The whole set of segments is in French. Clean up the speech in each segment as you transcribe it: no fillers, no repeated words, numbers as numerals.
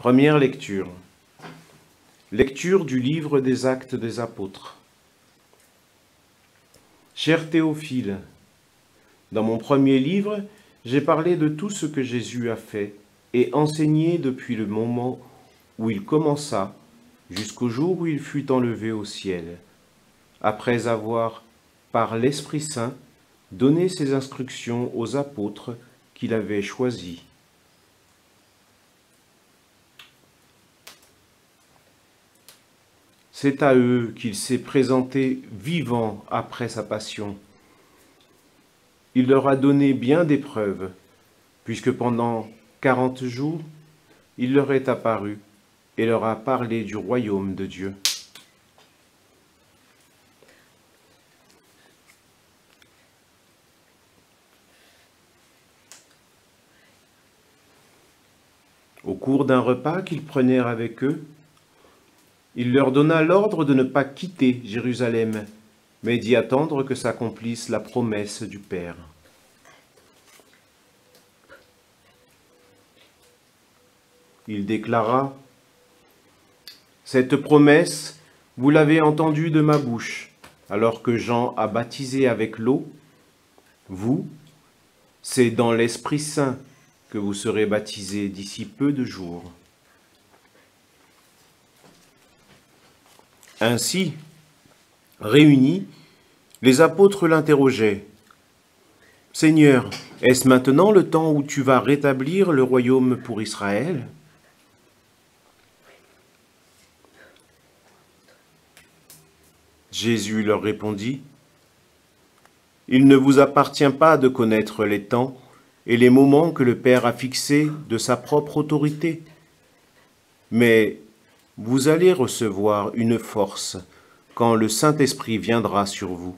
Première lecture. Lecture du livre des Actes des Apôtres. Cher Théophile, dans mon premier livre, j'ai parlé de tout ce que Jésus a fait et enseigné depuis le moment où il commença jusqu'au jour où il fut enlevé au ciel, après avoir, par l'Esprit Saint, donné ses instructions aux apôtres qu'il avait choisis. C'est à eux qu'il s'est présenté vivant après sa passion. Il leur a donné bien des preuves, puisque pendant 40 jours, il leur est apparu et leur a parlé du royaume de Dieu. Au cours d'un repas qu'ils prenèrent avec eux, il leur donna l'ordre de ne pas quitter Jérusalem, mais d'y attendre que s'accomplisse la promesse du Père. Il déclara : « Cette promesse, vous l'avez entendue de ma bouche, alors que Jean a baptisé avec l'eau. Vous, c'est dans l'Esprit Saint que vous serez baptisés d'ici peu de jours. » Ainsi, réunis, les apôtres l'interrogeaient : « Seigneur, est-ce maintenant le temps où tu vas rétablir le royaume pour Israël ? » Jésus leur répondit : « Il ne vous appartient pas de connaître les temps et les moments que le Père a fixés de sa propre autorité. Mais vous allez recevoir une force quand le Saint-Esprit viendra sur vous.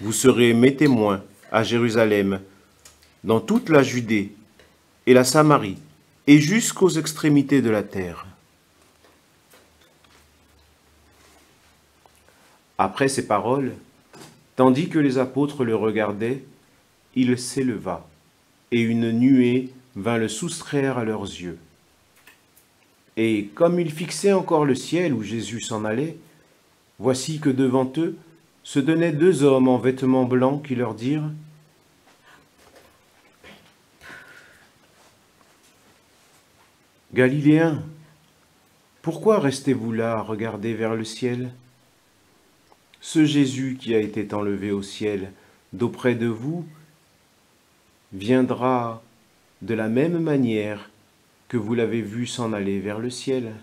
Vous serez mes témoins à Jérusalem, dans toute la Judée et la Samarie, et jusqu'aux extrémités de la terre. » Après ces paroles, tandis que les apôtres le regardaient, il s'éleva, et une nuée vint le soustraire à leurs yeux. Et comme ils fixaient encore le ciel où Jésus s'en allait, voici que devant eux se tenaient deux hommes en vêtements blancs qui leur dirent : « Galiléens, pourquoi restez-vous là à regarder vers le ciel ? Ce Jésus qui a été enlevé au ciel d'auprès de vous viendra de la même manière que vous l'avez vu s'en aller vers le ciel. »